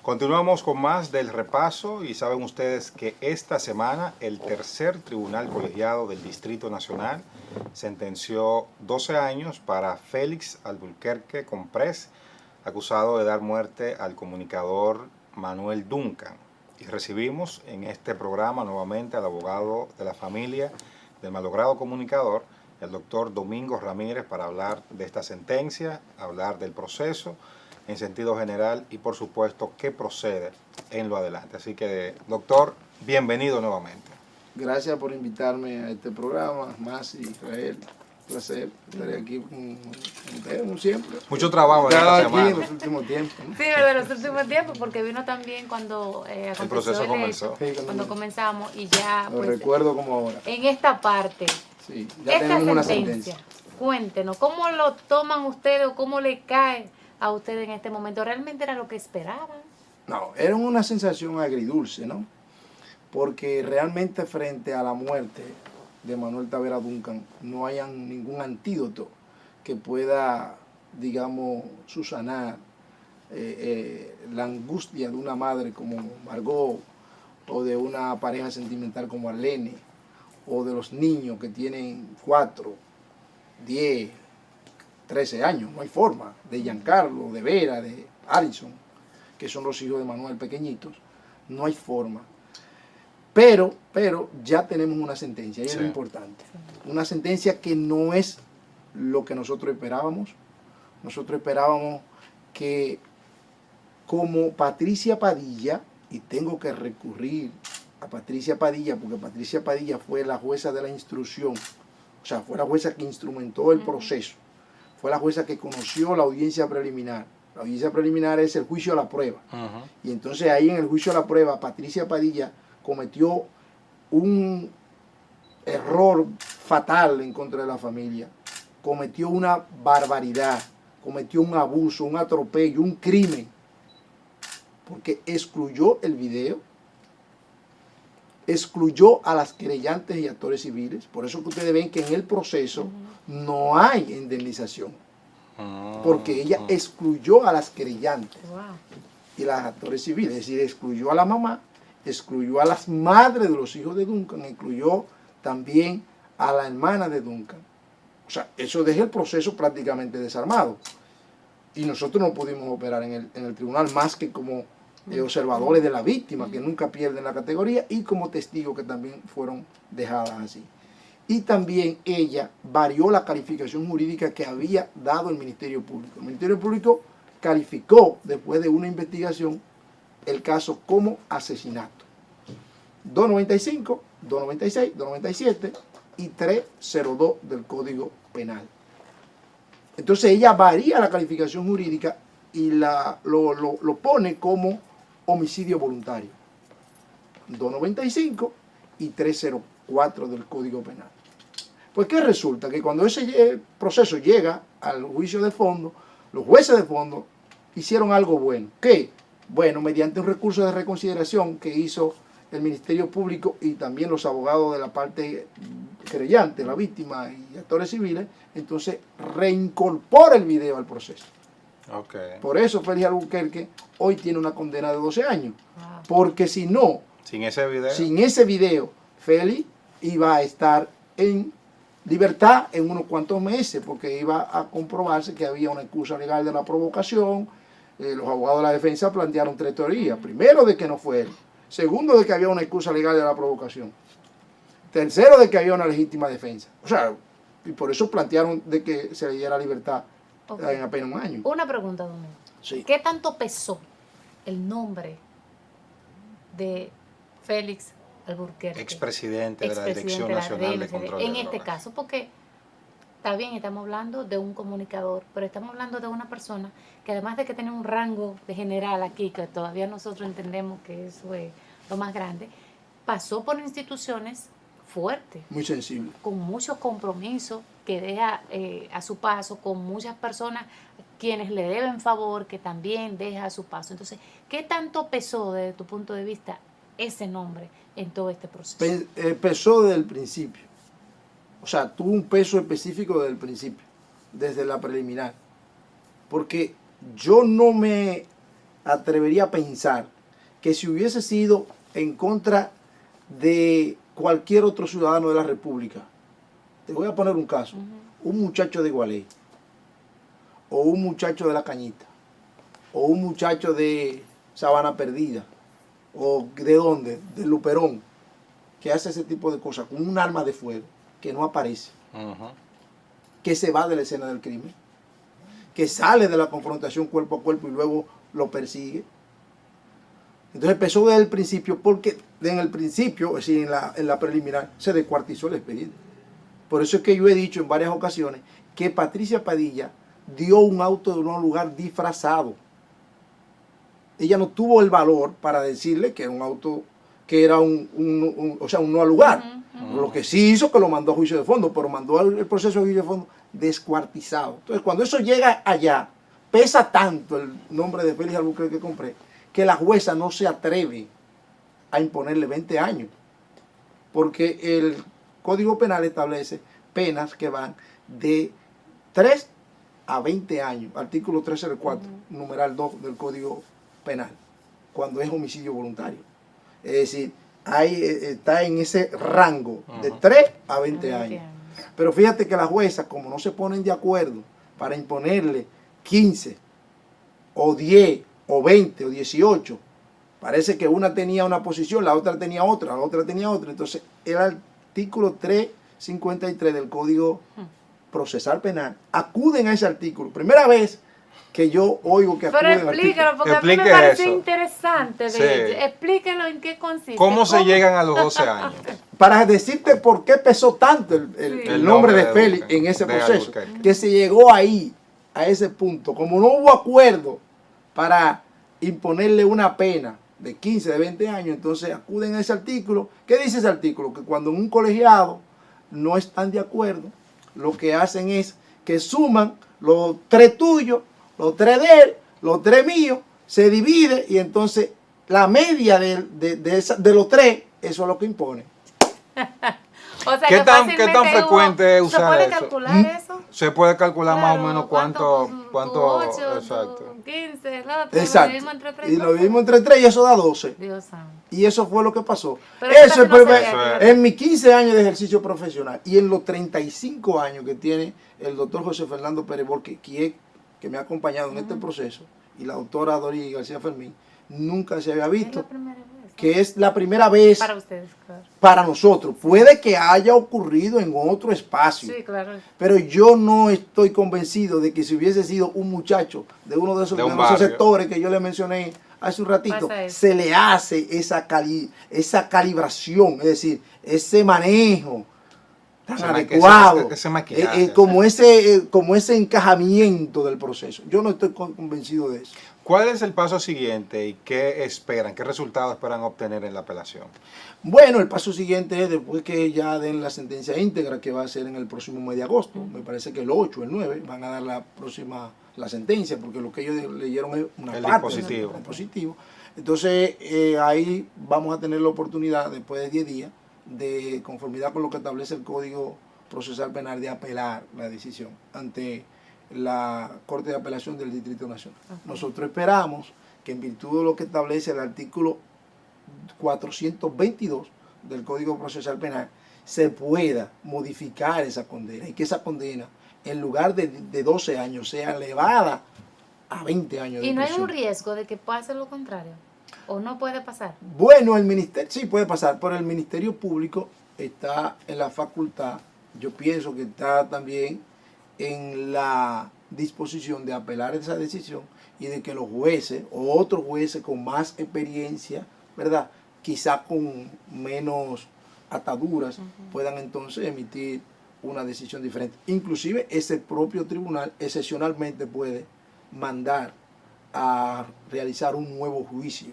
Continuamos con más del repaso y saben ustedes que esta semana el tercer tribunal colegiado del Distrito Nacional sentenció 12 años para Félix Alburquerque Comprés, acusado de dar muerte al comunicador Manuel Duncan. Y recibimos en este programa nuevamente al abogado de la familia del malogrado comunicador, el doctor Domingo Ramírez, para hablar de esta sentencia, hablar del proceso en sentido general y por supuesto qué procede en lo adelante. Así que, doctor, bienvenido nuevamente. Gracias por invitarme a este programa, Más y Israel. Placer, estaré aquí con ustedes como siempre. Mucho trabajo en esta semana. Aquí en los últimos tiempos, ¿no? Sí, de los últimos tiempos, porque vino también cuando el proceso comenzó. Sí, cuando comenzamos y ya. Lo pues, recuerdo como ahora. En esta parte, Sí, ya esta tenemos una sentencia, sentencia. cuéntenos, ¿cómo lo toman ustedes o cómo le cae a ustedes en este momento? ¿Realmente era lo que esperaban? No, era una sensación agridulce, ¿no? Porque realmente frente a la muerte de Manuel Tavera Duncan no hay ningún antídoto que pueda, digamos, subsanar la angustia de una madre como Margot, o de una pareja sentimental como Arlene, o de los niños que tienen 4, 10, 13 años. No hay forma. De Giancarlo, de Vera, de Alison, que son los hijos de Manuel pequeñitos. No hay forma. Pero ya tenemos una sentencia, y es lo importante. Una sentencia que no es lo que nosotros esperábamos. Nosotros esperábamos que, como Patricia Padilla, y tengo que recurrir a Patricia Padilla, porque Patricia Padilla fue la jueza de la instrucción, o sea, fue la jueza que instrumentó el proceso, fue la jueza que conoció la audiencia preliminar. La audiencia preliminar es el juicio a la prueba. Y entonces ahí en el juicio a la prueba, Patricia Padilla cometió un error fatal en contra de la familia, cometió una barbaridad, cometió un abuso, un atropello, un crimen, porque excluyó el video, excluyó a las querellantes y actores civiles. Por eso que ustedes ven que en el proceso no hay indemnización, porque ella excluyó a las querellantes y las actores civiles, es decir, excluyó a la mamá, excluyó a las madres de los hijos de Duncan, incluyó también a la hermana de Duncan. O sea, eso deja el proceso prácticamente desarmado. Y nosotros no pudimos operar en el tribunal más que como observadores de la víctima, que nunca pierden la categoría, y como testigos que también fueron dejadas así. Y también ella varió la calificación jurídica que había dado el Ministerio Público. El Ministerio Público calificó, después de una investigación, el caso como asesinato. 295, 296, 297 y 302 del Código Penal. Entonces ella varía la calificación jurídica y lo pone como homicidio voluntario. 295 y 304 del Código Penal. Pues ¿qué resulta? Que cuando ese proceso llega al juicio de fondo, los jueces de fondo hicieron algo bueno. ¿Qué? Bueno, mediante un recurso de reconsideración que hizo el Ministerio Público y también los abogados de la parte querellante, la víctima y actores civiles, entonces reincorpora el video al proceso. Por eso Félix Alburquerque hoy tiene una condena de 12 años. Porque si no, sin ese video, Félix iba a estar en libertad en unos cuantos meses, porque iba a comprobarse que había una excusa legal de la provocación. Los abogados de la defensa plantearon 3 teorías. Primero, de que no fue él. Segundo, de que había una excusa legal de la provocación. Tercero, de que había una legítima defensa. O sea, y por eso plantearon de que se le diera libertad en apenas un año. Una pregunta, Domingo. Sí. ¿Qué tanto pesó el nombre de Félix Alburquerque, expresidente de la Dirección Nacional de Control de en Drogas? este caso, porque está bien, estamos hablando de un comunicador, pero estamos hablando de una persona que, además de que tiene un rango de general aquí, que todavía nosotros entendemos que eso es lo más grande, pasó por instituciones fuertes, muy sensible, con muchos compromisos que deja a su paso, con muchas personas quienes le deben favor, que también deja a su paso. Entonces, ¿qué tanto pesó desde tu punto de vista ese nombre en todo este proceso? Pesó desde el principio. O sea, tuvo un peso específico desde el principio, desde la preliminar. Porque yo no me atrevería a pensar que si hubiese sido en contra de cualquier otro ciudadano de la República, te voy a poner un caso, un muchacho de Gualey, o un muchacho de La Cañita, o un muchacho de Sabana Perdida, o de dónde, de Luperón, que hace ese tipo de cosas con un arma de fuego, que no aparece, que se va de la escena del crimen, que sale de la confrontación cuerpo a cuerpo y luego lo persigue. Entonces empezó desde el principio, porque en el principio, es decir, en la preliminar, se descuartizó el expediente. Por eso es que yo he dicho en varias ocasiones que Patricia Padilla dio un auto de un lugar disfrazado. Ella no tuvo el valor para decirle que era un auto, que era un no al lugar. Lo que sí hizo que lo mandó a juicio de fondo, pero mandó el proceso de juicio de fondo descuartizado. Entonces, cuando eso llega allá, pesa tanto el nombre de Félix Albuquerque que compré, que la jueza no se atreve a imponerle 20 años. Porque el Código Penal establece penas que van de 3 a 20 años. Artículo 304, numeral 2 del Código Penal, cuando es homicidio voluntario. Es decir, ahí está en ese rango de 3 a 20 años. Pero fíjate que las juezas, como no se ponen de acuerdo para imponerle 15 o 10 o 20 o 18, parece que una tenía una posición, la otra tenía otra, la otra tenía otra. Entonces el artículo 353 del Código Procesal Penal, acuden a ese artículo. Primera vez que yo oigo que acuden al artículo. Pero explícalo, porque a mí me parece interesante. Explíquelo en qué consiste. ¿Cómo se llegan a los 12 años? Para decirte por qué pesó tanto el nombre de Félix en ese proceso, que se llegó ahí, a ese punto. Como no hubo acuerdo para imponerle una pena de 15, de 20 años, entonces acuden a ese artículo. ¿Qué dice ese artículo? Que cuando en un colegiado no están de acuerdo, lo que hacen es que suman los 3 tuyos, los 3 de él, los 3 míos, se divide y entonces la media de los 3, eso es lo que impone. O sea, ¿Qué tan frecuente es usar eso? ¿Se puede calcular eso? Se puede calcular Claro, más o menos cuánto 8, exacto. 15, el otro, Exacto. lo dividimos entre 3. Y lo dividimos entre 3 y eso da 12. Dios santo. Y eso fue lo que pasó. Pero Eso es no en mis 15 años de ejercicio profesional y en los 35 años que tiene el doctor José Fernando Pérez Borque, que me ha acompañado en este proceso, y la doctora Doris García Fermín, nunca se había visto. Que es la primera vez para ustedes, claro. Para nosotros. Puede que haya ocurrido en otro espacio. Sí, claro. Pero yo no estoy convencido de que si hubiese sido un muchacho de uno de esos sectores que yo le mencioné hace un ratito, se le hace esa calibración, es decir, ese manejo tan adecuado, como ese encajamiento del proceso. Yo no estoy convencido de eso. ¿Cuál es el paso siguiente y qué esperan? ¿Qué resultados esperan obtener en la apelación? Bueno, el paso siguiente es después que ya den la sentencia íntegra, que va a ser en el próximo mes de agosto. Me parece que el 8, el 9 van a dar la sentencia, porque lo que ellos leyeron es una parte del dispositivo. Entonces ahí vamos a tener la oportunidad, después de 10 días, de conformidad con lo que establece el Código Procesal Penal, de apelar la decisión ante la Corte de Apelación del Distrito Nacional. Nosotros esperamos que, en virtud de lo que establece el artículo 422 del Código Procesal Penal, se pueda modificar esa condena y que esa condena, en lugar de 12 años, sea elevada a 20 años de prisión. ¿Y no hay un riesgo de que pueda ser lo contrario? ¿O no puede pasar? Bueno, el ministerio sí puede pasar, pero el Ministerio Público está en la facultad, yo pienso que está también en la disposición de apelar esa decisión y de que los jueces o otros jueces con más experiencia, ¿verdad?, quizá con menos ataduras, puedan entonces emitir una decisión diferente. Inclusive ese propio tribunal excepcionalmente puede mandar a realizar un nuevo juicio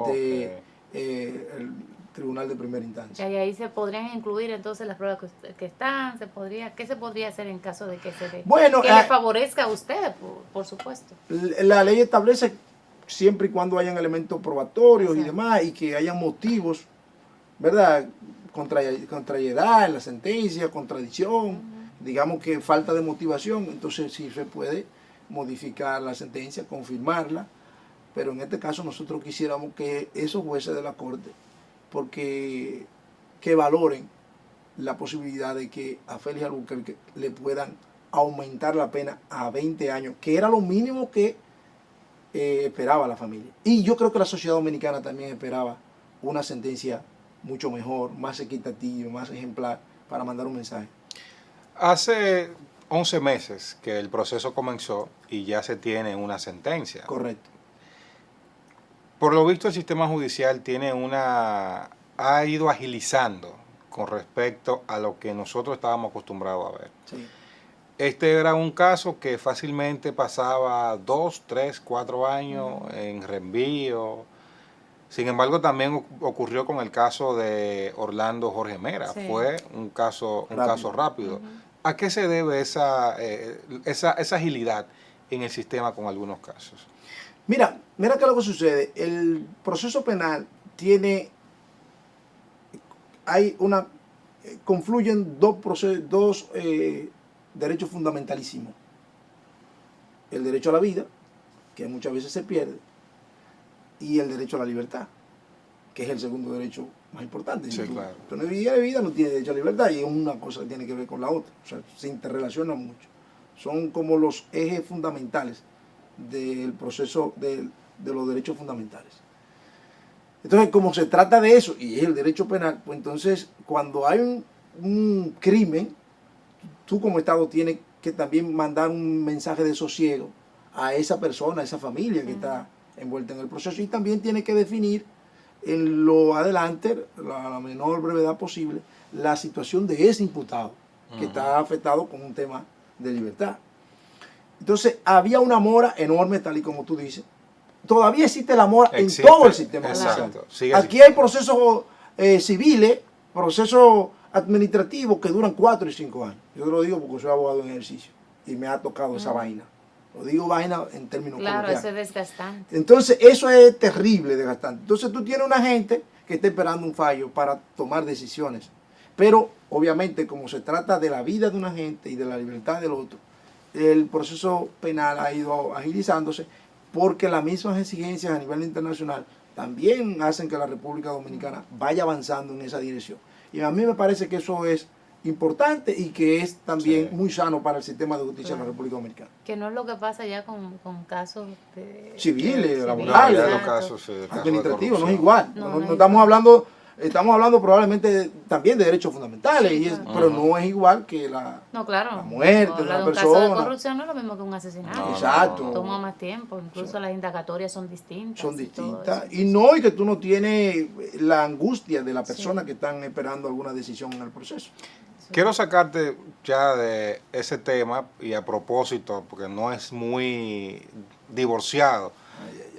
ante el Tribunal de Primera Instancia. Y ahí se podrían incluir entonces las pruebas que están, ¿qué se podría hacer en caso de que se dé? Bueno, que le favorezca a usted, por supuesto. La ley establece siempre y cuando hayan elementos probatorios y demás, y que hayan motivos, ¿verdad?, contrariedad en la sentencia, contradicción, digamos que falta de motivación, entonces sí se puede modificar la sentencia, confirmarla, pero en este caso nosotros quisiéramos que esos jueces de la Corte, porque que valoren la posibilidad de que a Félix Albuquerque le puedan aumentar la pena a 20 años, que era lo mínimo que esperaba la familia. Y yo creo que la sociedad dominicana también esperaba una sentencia mucho mejor, más equitativa, más ejemplar, para mandar un mensaje. Hace 11 meses que el proceso comenzó y ya se tiene una sentencia. Correcto. Por lo visto el sistema judicial ha ido agilizando con respecto a lo que nosotros estábamos acostumbrados a ver. Sí. Este era un caso que fácilmente pasaba 2, 3, 4 años en reenvío. Sin embargo, también ocurrió con el caso de Orlando Jorge Mera. Sí. Fue un caso rápido. ¿A qué se debe esa agilidad en el sistema con algunos casos? Mira qué es lo que sucede. El proceso penal confluyen dos derechos fundamentalísimos. El derecho a la vida, que muchas veces se pierde, y el derecho a la libertad, que es el segundo derecho más importante. Sí, si claro. tú no vives vida, no tienes derecho a la libertad, y es una cosa que tiene que ver con la otra. O sea, se interrelacionan mucho. Son como los ejes fundamentales del proceso de los derechos fundamentales. Entonces, como se trata de eso, y es el derecho penal, pues entonces, cuando hay un crimen, tú como Estado tienes que también mandar un mensaje de sosiego a esa persona, a esa familia que está envuelta en el proceso, y también tiene que definir en lo adelante, a la menor brevedad posible, la situación de ese imputado que está afectado con un tema de libertad. Entonces, había una mora enorme, tal y como tú dices. Todavía existe la mora en todo el sistema judicial. Aquí hay procesos civiles, procesos administrativos que duran 4 y 5 años. Yo te lo digo porque soy abogado en ejercicio y me ha tocado esa vaina. Lo digo vaina en términos Claro, coloquiales. eso es desgastante. Entonces, eso es terrible, desgastante. Entonces, tú tienes una gente que está esperando un fallo para tomar decisiones. Pero, obviamente, como se trata de la vida de una gente y de la libertad del otro, el proceso penal ha ido agilizándose porque las mismas exigencias a nivel internacional también hacen que la República Dominicana vaya avanzando en esa dirección. Y a mí me parece que eso es importante y que es también muy sano para el sistema de justicia de la República Dominicana. Que no es lo que pasa ya con casos civiles, laborales, laborales, casos administrativos, no es igual. No estamos hablando probablemente también de derechos fundamentales, Sí, claro. Pero no es igual que la muerte de una un persona. caso de corrupción no es lo mismo que un asesinato. No, exacto. Toma más tiempo, incluso las indagatorias son distintas. Son distintas. Y que tú no tienes la angustia de la persona que están esperando alguna decisión en el proceso. Quiero sacarte ya de ese tema y a propósito, porque no es muy divorciado,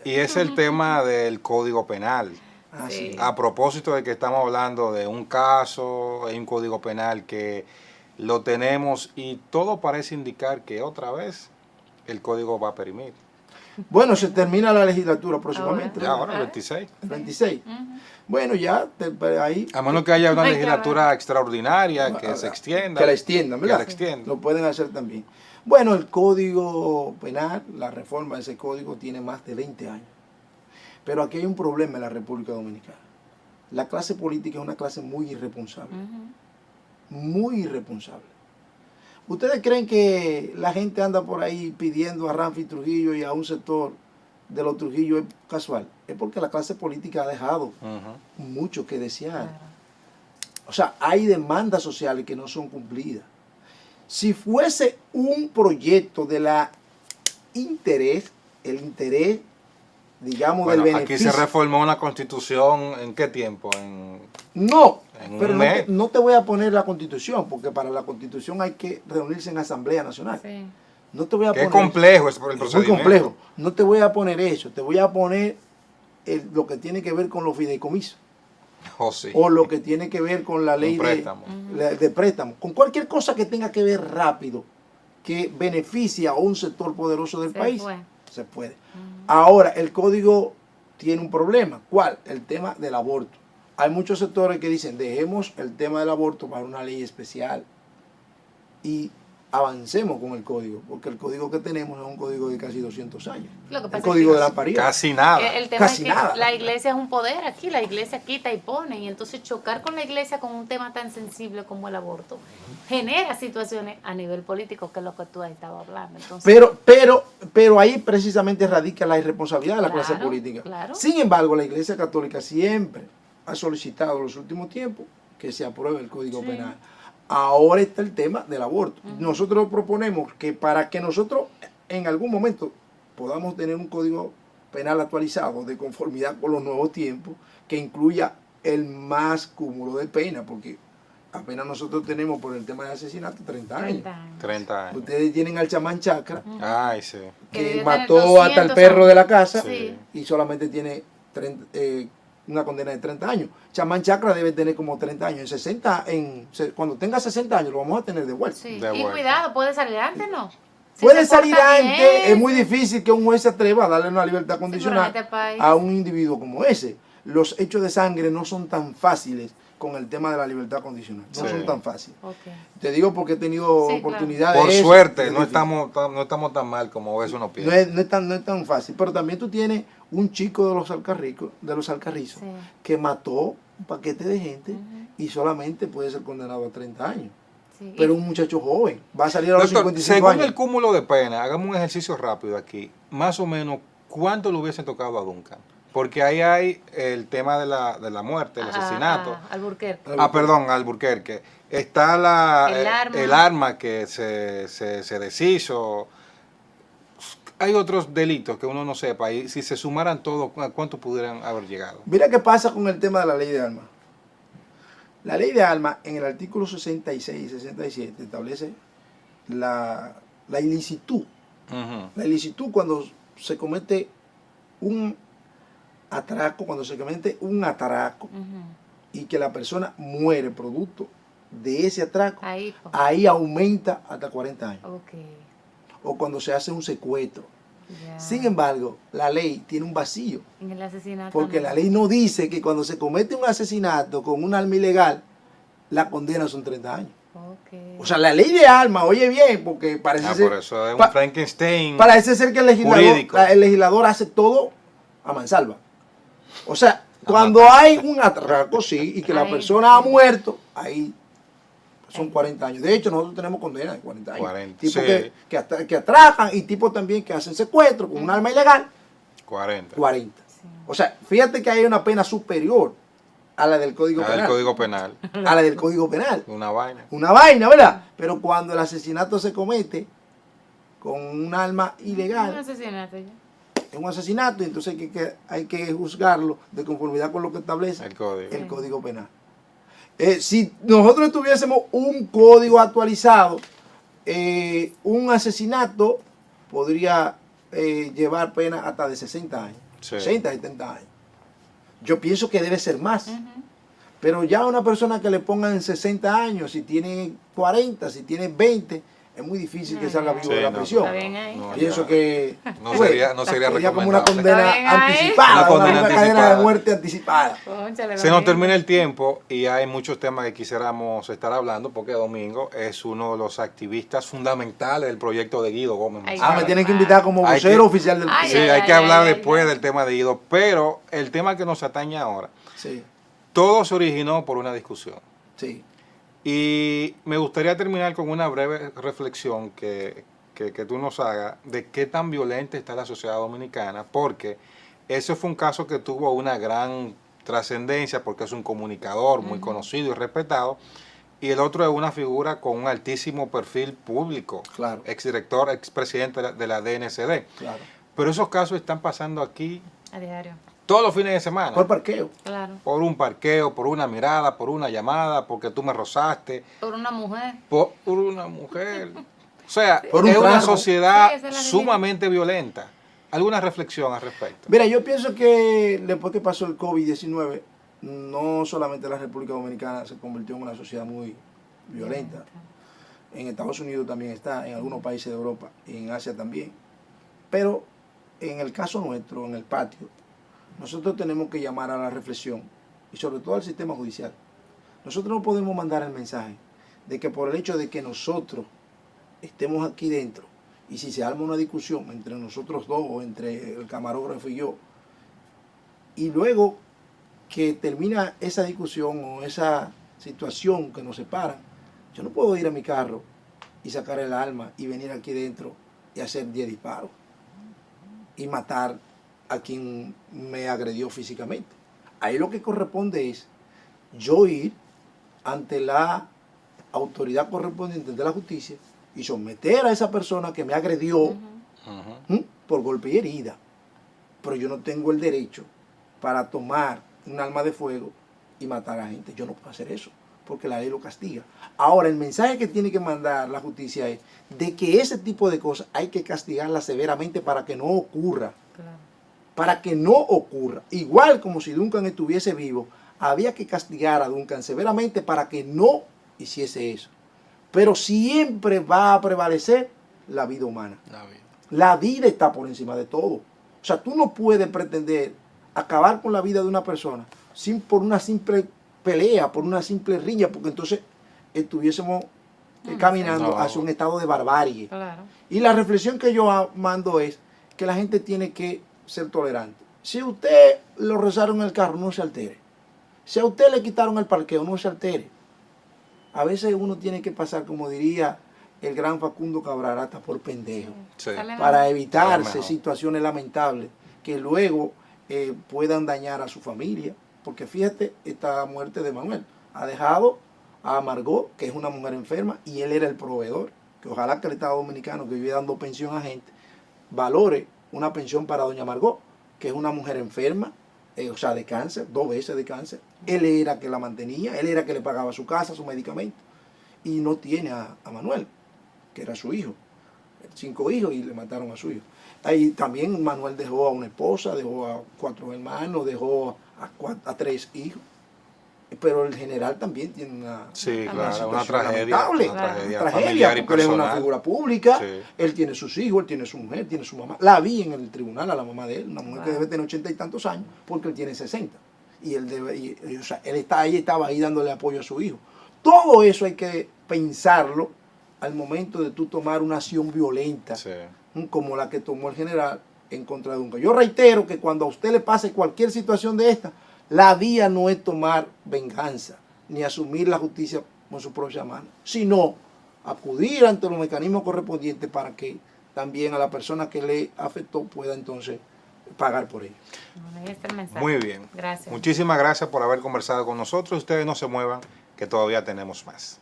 y es el tema del Código Penal. Sí. A propósito de que estamos hablando de un caso, hay un Código Penal que lo tenemos y todo parece indicar que otra vez el Código va a perimir. Bueno, se termina la legislatura próximamente. Ya ahora, el 26. El 26. Bueno, ya ahí. A menos que haya una legislatura extraordinaria que se extienda. Que la extiendan, ¿verdad? Que la extiendan. Lo pueden hacer también. Bueno, el Código Penal, la reforma de ese código tiene más de 20 años. Pero aquí hay un problema en la República Dominicana. La clase política es una clase muy irresponsable. Muy irresponsable. ¿Ustedes creen que la gente anda por ahí pidiendo a Ramfi Trujillo y a un sector de los Trujillo es casual? Es porque la clase política ha dejado mucho que desear. Claro. O sea, hay demandas sociales que no son cumplidas. Si fuese un proyecto de la interés, el interés, digamos, del beneficio. Aquí se reformó una constitución, ¿en qué tiempo? Pero no te voy a poner la constitución, porque para la constitución hay que reunirse en Asamblea Nacional. Sí. No te voy a poner. Es complejo el procedimiento. Muy complejo. No te voy a poner eso, te voy a poner lo que tiene que ver con los fideicomisos. O lo que tiene que ver con la ley de préstamo. Con cualquier cosa que tenga que ver rápido, que beneficie a un sector poderoso del país. Se puede. Ahora, el código tiene un problema. ¿Cuál? El tema del aborto. Hay muchos sectores que dicen, dejemos el tema del aborto para una ley especial. Y avancemos con el código, porque el código que tenemos es un código de casi 200 años. Lo que pasa El código es de que la paridad. Casi nada. el tema Casi es que nada. la iglesia es un poder aquí, la iglesia quita y pone, y entonces chocar con la iglesia con un tema tan sensible como el aborto genera situaciones a nivel político, que es lo que tú has estado hablando. Entonces, Pero ahí precisamente radica la irresponsabilidad de la clase Claro, política. claro. Sin embargo, la Iglesia Católica siempre ha solicitado en los últimos tiempos que se apruebe el Código Sí. Penal. Ahora está el tema del aborto. Nosotros proponemos que para que nosotros en algún momento podamos tener un Código Penal actualizado de conformidad con los nuevos tiempos, que incluya el más cúmulo de pena, porque apenas nosotros tenemos por el tema de asesinato 30 años. 30 años. 30 años. Ustedes tienen al chamán Chakra, Ay, sí. Que que debió mató tener hasta el 200 perro de la años. casa Sí. y solamente tiene una condena de 30 años. Chamán Chakra debe tener como 30 años. Cuando tenga 60 años lo vamos a tener de vuelta. Sí. De Y vuelta. cuidado, puede salir antes, ¿no? Si Puede se salir porta antes, bien, es muy difícil que un juez se atreva a darle una libertad pero en condicional este país- a un individuo como ese. Los hechos de sangre no son tan fáciles con el tema de la libertad condicional. No Sí. son tan fáciles. Ok. Te digo porque he tenido Sí, oportunidad de Por eso, suerte, es no difícil. estamos tan mal como a veces uno No piensa. es, no es tan fácil. Pero también tú tienes un chico de los Alcarrizos, Sí. que mató un paquete de gente Ujú. y solamente puede ser condenado a 30 años. Sí. Pero un muchacho joven va a salir a los Doctor, 55 según años. el cúmulo de pena, hagamos un ejercicio rápido aquí. Más o menos, ¿cuánto le hubiesen tocado a Duncan? Porque ahí hay el tema de la muerte, el asesinato. Alburquerque. Perdón, Alburquerque. Está el arma que se deshizo. Hay otros delitos que uno no sepa. Y si se sumaran todos, ¿a cuánto pudieran haber llegado? Mira qué pasa con el tema de la ley de armas. La ley de armas en el artículo 66 y 67 establece la ilicitud. Ujú. La ilicitud cuando se comete un atraco, Ujú. y que la persona muere producto de ese atraco, Ahí, po. ahí aumenta hasta 40 años. Ok. O cuando se hace un secuestro. Ya. Sin embargo, la ley tiene un vacío, En el asesinato. porque no. la ley no dice que cuando se comete un asesinato con un arma ilegal, la condena son 30 años. Ok. O sea, la ley de armas, oye bien, porque parece Ah, ser, por eso es un pa- Frankenstein. parece ser que Jurídico. el legislador hace todo a mansalva. O sea, cuando matar. hay un atraco, sí, y que la Ahí, persona ha sí. muerto, ahí son Ahí. 40 años. De hecho, nosotros tenemos condena de 40 años. 40, Tipos sí. que atracan y tipos también que hacen secuestro con un arma ilegal, 40. 40. Sí. O sea, fíjate que hay una pena superior a la del Código Ah, Penal. el Código Penal. A la del Código Penal. Una vaina. Una vaina, ¿verdad? Pero cuando el asesinato se comete con un arma Un ilegal, asesinato ya. es un asesinato, y entonces hay que juzgarlo de conformidad con lo que establece El código. el Código Penal. Si nosotros tuviésemos un código actualizado, un asesinato podría llevar pena hasta de 60 años, Sí. 60, 70 años. Yo pienso que debe ser más. Ujú. Pero ya una persona que le pongan 60 años, si tiene 40, si tiene 20, es muy difícil que No, salga ya. vivo de la no, prisión. Está bien ahí. no, Pienso ya. que No pues, sería sería como una recomendable. condena Está bien ahí. anticipada, Una condena una cadena anticipada. de muerte anticipada. Cónchale, Se nos Domingo. termina el tiempo y hay muchos temas que quisiéramos estar hablando porque Domingo es uno de los activistas fundamentales del proyecto de Guido Gómez. Ay, Monsalve. Me tienen que invitar como Hay vocero que- oficial del Ay, Sí, ay, hay ay, que hablar ay, después ay. del tema de Guido, pero el tema que nos atañe ahora, Sí, todo se originó por una discusión. sí. Y me gustaría terminar con una breve reflexión que tú nos hagas de qué tan violenta está la sociedad dominicana, porque ese fue un caso que tuvo una gran trascendencia porque es un comunicador muy conocido y respetado, y el otro es una figura con un altísimo perfil público, Claro. exdirector, expresidente de la DNCD. Claro. Pero esos casos están pasando aquí A diario. todos los fines de semana. Por parqueo. Claro. Por un parqueo, por una mirada, por una llamada, porque tú me rozaste, Por una mujer. por una mujer. O sea, Por un es una trago. sociedad Sí, esa es la sumamente violenta. ¿Alguna reflexión al respecto? Mira, yo pienso que después que pasó el COVID-19, no solamente la República Dominicana se convirtió en una sociedad muy violenta. En Estados Unidos también está, en algunos países de Europa y en Asia también. Pero en el caso nuestro, en el patio, nosotros tenemos que llamar a la reflexión y sobre todo al sistema judicial. Nosotros no podemos mandar el mensaje de que por el hecho de que nosotros estemos aquí dentro y si se arma una discusión entre nosotros dos o entre el camarógrafo y yo, y luego que termina esa discusión o esa situación que nos separa, yo no puedo ir a mi carro y sacar el arma y venir aquí dentro y hacer 10 disparos y matar a quien me agredió físicamente. Ahí lo que corresponde es yo ir ante la autoridad correspondiente de la justicia y someter a esa persona que me agredió por golpe y herida. Pero yo no tengo el derecho para tomar un arma de fuego y matar a gente. Yo no puedo hacer eso, porque la ley lo castiga. Ahora, el mensaje que tiene que mandar la justicia es de que ese tipo de cosas hay que castigarlas severamente para que no ocurra. Claro. Para que no ocurra. Igual como si Duncan estuviese vivo, había que castigar a Duncan severamente para que no hiciese eso. Pero siempre va a prevalecer la vida humana. La vida está por encima de todo. O sea, tú no puedes pretender acabar con la vida de una persona por una simple pelea, por una simple riña, porque entonces estuviésemos caminando hacia un estado de barbarie. Claro. Y la reflexión que yo mando es que la gente tiene que ser tolerante. Si usted lo rezaron en el carro, no se altere. Si a usted le quitaron el parqueo, no se altere. A veces uno tiene que pasar, como diría el gran Facundo Cabral, hasta por pendejo, Sí. para evitarse situaciones lamentables que luego puedan dañar a su familia. Porque fíjate, esta muerte de Manuel ha dejado a Margot, que es una mujer enferma, y él era el proveedor. Que ojalá que el Estado Dominicano, que vive dando pensión a gente, valore una pensión para doña Margot, que es una mujer enferma, o sea, de cáncer, 2 veces de cáncer. Él era que la mantenía, él era que le pagaba su casa, su medicamento. Y no tiene a Manuel, que era su hijo. 5 hijos y le mataron a su hijo. Ahí también Manuel dejó a una esposa, dejó a 4 hermanos, dejó a 3 hijos. Pero el general también tiene una, Sí, una claro, situación una tragedia, lamentable, una tragedia una familiar y porque él es una personal. figura pública, Sí. él tiene sus hijos, él tiene su mujer, tiene su mamá. La vi en el tribunal a la mamá de él, una mujer que debe tener 80 y tantos años, porque él tiene 60. Y él debe, o sea, él estaba ahí dándole apoyo a su hijo. Todo eso hay que pensarlo al momento de tú tomar una acción violenta, Sí. como la que tomó el general en contra de Duncan. Yo reitero que cuando a usted le pase cualquier situación de esta, la vía no es tomar venganza, ni asumir la justicia con su propia mano, sino acudir ante los mecanismos correspondientes para que también a la persona que le afectó pueda entonces pagar por ello. Bueno, ahí está el mensaje. Muy bien. Gracias. Muchísimas gracias por haber conversado con nosotros. Ustedes no se muevan, que todavía tenemos más.